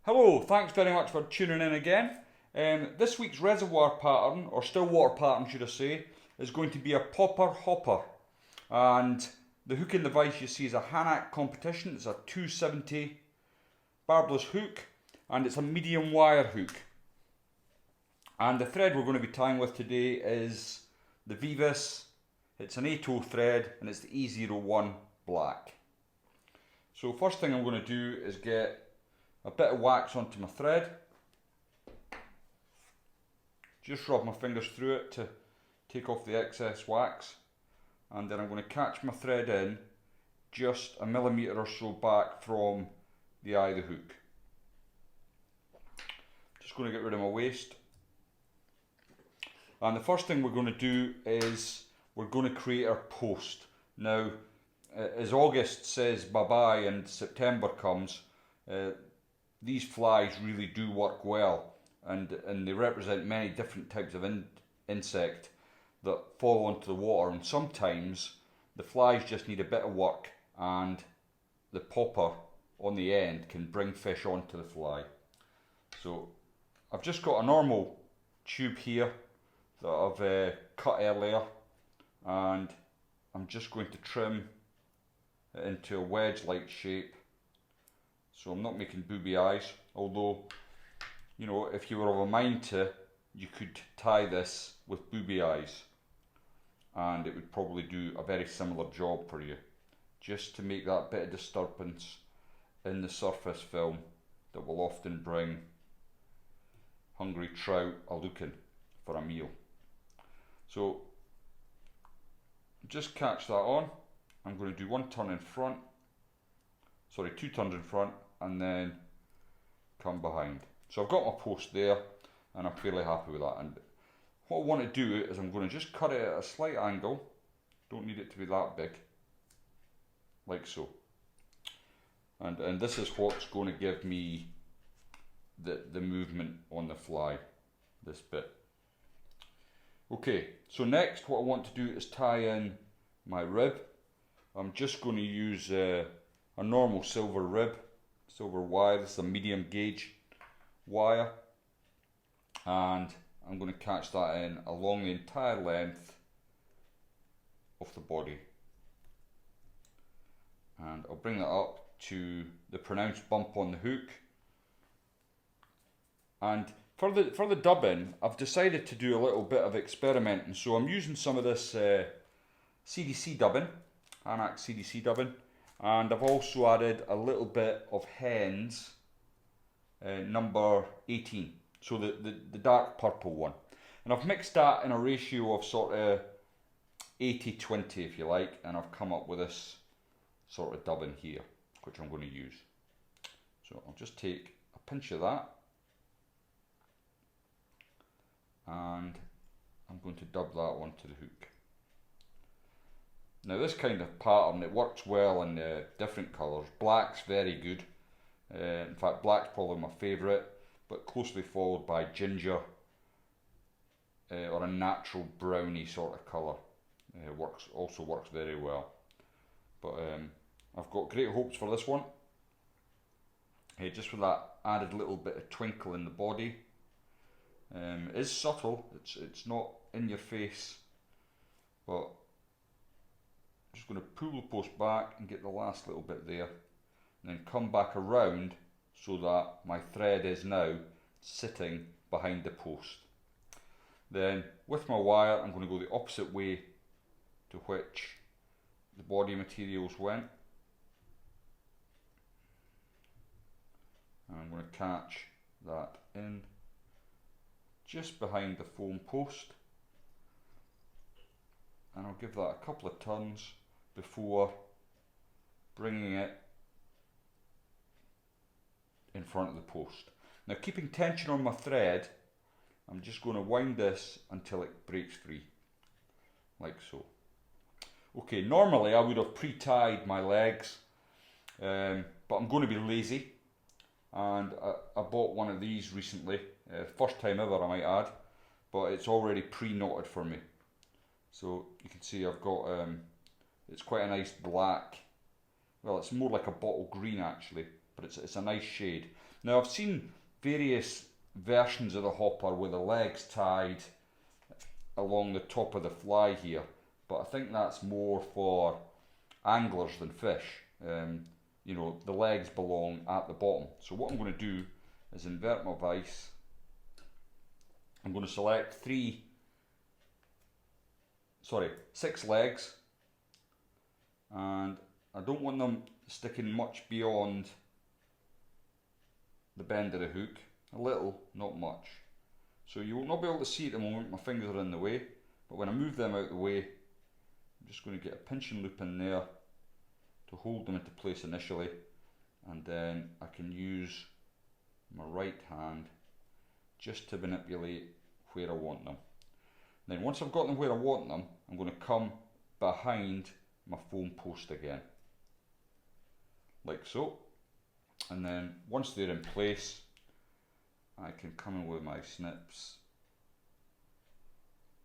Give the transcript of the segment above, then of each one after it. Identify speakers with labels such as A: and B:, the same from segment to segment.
A: Hello, thanks very much for tuning in again. This week's reservoir pattern, or still water pattern should I say, is going to be a popper hopper. And the hook and device you see is a Hanak competition. It's a 270 barbless hook and it's a medium wire hook. And the thread we're going to be tying with today is the Vivis. It's an 8/0 thread and it's the E01 black. So first thing I'm going to do is get a bit of wax onto my thread. Just rub my fingers through it to take off the excess wax, and then I'm going to catch my thread in just a millimetre or so back from the eye of the hook. Just going to get rid of my waste. And the first thing we're going to do is we're going to create our post. Now, as August says bye-bye and September comes, these flies really do work well, and they represent many different types of insect that fall onto the water, and sometimes the flies just need a bit of work and the popper on the end can bring fish onto the fly. So I've just got a normal tube here that I've cut earlier, and I'm just going to trim it into a wedge-like shape. So I'm not making booby eyes, although, you know, if you were of a mind to, you could tie this with booby eyes and it would probably do a very similar job for you, just to make that bit of disturbance in the surface film that will often bring hungry trout a-looking for a meal. So just catch that on. I'm going to do one turn in front, sorry, 2 turns in front, and then come behind. So I've got my post there and I'm fairly happy with that. And what I want to do is I'm going to just cut it at a slight angle. Don't need it to be that big, like so. And this is what's going to give me the movement on the fly, this bit. Okay, so next what I want to do is tie in my rib. I'm just going to use a normal silver rib, silver wire. This is a medium gauge wire, and I'm going to catch that in along the entire length of the body, and I'll bring that up to the pronounced bump on the hook. And for the dubbing, I've decided to do a little bit of experimenting, so I'm using some of this CDC dubbing, Hanak CDC dubbing, and I've also added a little bit of Hens number 18, so the dark purple one, and I've mixed that in a ratio of sort of 80-20 if you like, and I've come up with this sort of dubbing here, which I'm going to use. So I'll just take a pinch of that and I'm going to dub that onto the hook. Now this kind of pattern, it works well in different colours. Black's very good. In fact, black's probably my favourite, but closely followed by ginger or a natural browny sort of colour. Also works very well. But I've got great hopes for this one. Just with that added little bit of twinkle in the body. It is subtle. It's not in your face, but I'm just going to pull the post back and get the last little bit there, and then come back around so that my thread is now sitting behind the post. Then with my wire I'm going to go the opposite way to which the body materials went, and I'm going to catch that in just behind the foam post, and I'll give that a couple of turns before bringing it in front of the post. Now, keeping tension on my thread, I'm just going to wind this until it breaks free, like so. Okay, normally I would have pre-tied my legs, but I'm going to be lazy, and I bought one of these recently, first time ever I might add, but it's already pre-knotted for me. So you can see I've got, it's quite a nice black, well it's more like a bottle green actually, but it's a nice shade. Now I've seen various versions of the hopper with the legs tied along the top of the fly here, but I think that's more for anglers than fish. You know, the legs belong at the bottom. So what I'm going to do is invert my vise. I'm going to select 6 legs, and I don't want them sticking much beyond the bend of the hook. A little, not much. So you will not be able to see at the moment, my fingers are in the way, but when I move them out of the way, I'm just going to get a pinching loop in there to hold them into place initially, and then I can use my right hand just to manipulate where I want them. Then once I've got them where I want them, I'm going to come behind my foam post again, like so. And then once they're in place, I can come in with my snips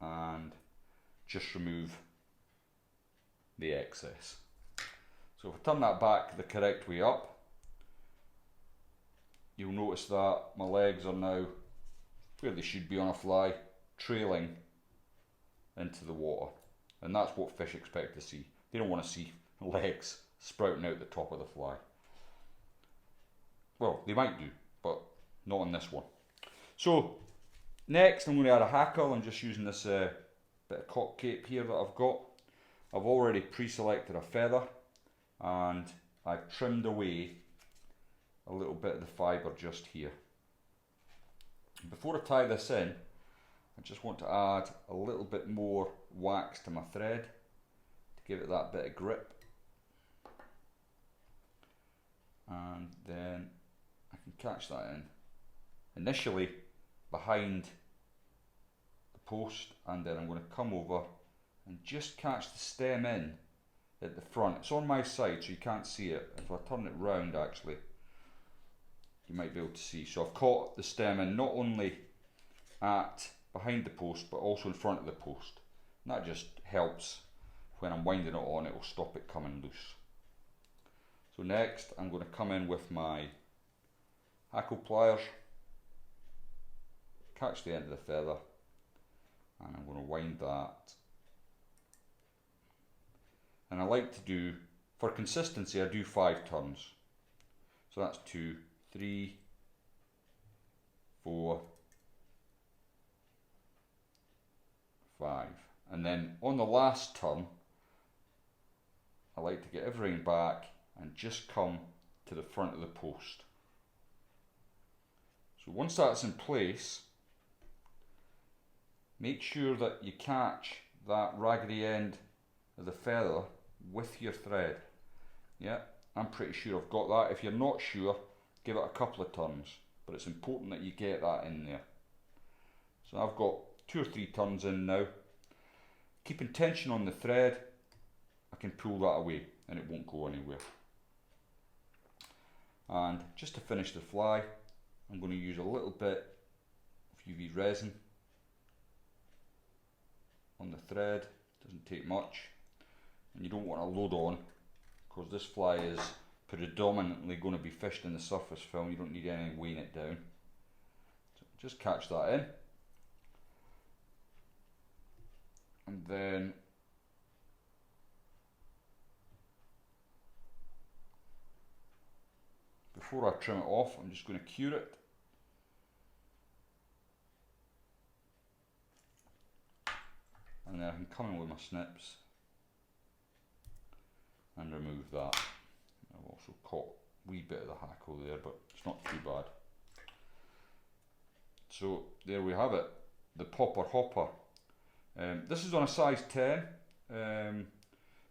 A: and just remove the excess. So if I turn that back the correct way up, you'll notice that my legs are now where they should be on a fly, trailing into the water. And that's what fish expect to see. They don't want to see legs sprouting out the top of the fly. Well, they might do, but not on this one. So next I'm going to add a hackle. I'm just using this bit of cock cape here that I've got. I've already pre-selected a feather, and I've trimmed away a little bit of the fibre just here. Before I tie this in, I just want to add a little bit more wax to my thread to give it that bit of grip, and then I can catch that in initially behind the post, and then I'm going to come over and just catch the stem in at the front. It's on my side so you can't see it. If I turn it round, actually, you might be able to see. So I've caught the stem in not only at behind the post but also in front of the post, and that just helps when I'm winding it on. It will stop it coming loose. So next I'm going to come in with my hackle pliers, catch the end of the feather, and I'm going to wind that. And I like to do, for consistency, I do 5 turns. So that's 2, 3, 4, 5. And then on the last turn, I like to get everything back and just come to the front of the post. So once that's in place, make sure that you catch that raggedy end of the feather with your thread. Yeah, I'm pretty sure I've got that. If you're not sure, give it a couple of turns, but it's important that you get that in there. So I've got 2 or 3 turns in now. Keeping tension on the thread, I can pull that away and it won't go anywhere. And just to finish the fly, I'm going to use a little bit of UV resin on the thread. Doesn't take much, and you don't want to load on because this fly is predominantly going to be fished in the surface film. You don't need any weighing it down. So just catch that in, and then before I trim it off, I'm just going to cure it. And then I can come in with my snips and remove that. I've also caught a wee bit of the hackle there, but it's not too bad. So there we have it, the popper hopper. This is on a size 10,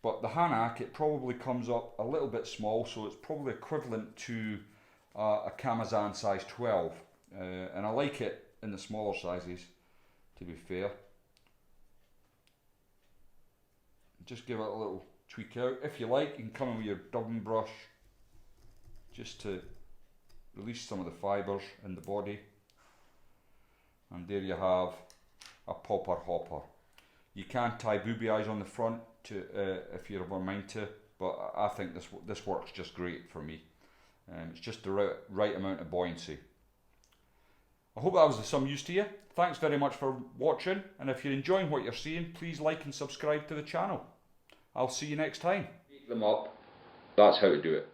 A: but the Hanak, it probably comes up a little bit small, so it's probably equivalent to a Kamazan size 12. And I like it in the smaller sizes, to be fair. Just give it a little tweak out. If you like, you can come in with your dubbing brush just to release some of the fibres in the body. And there you have a popper hopper. You can tie booby eyes on the front to if you're of a mind to, but I think this works just great for me. It's just the right amount of buoyancy. I hope that was of some use to you. Thanks very much for watching, and if you're enjoying what you're seeing, please like and subscribe to the channel. I'll see you next time. Pick them up. That's how to do it.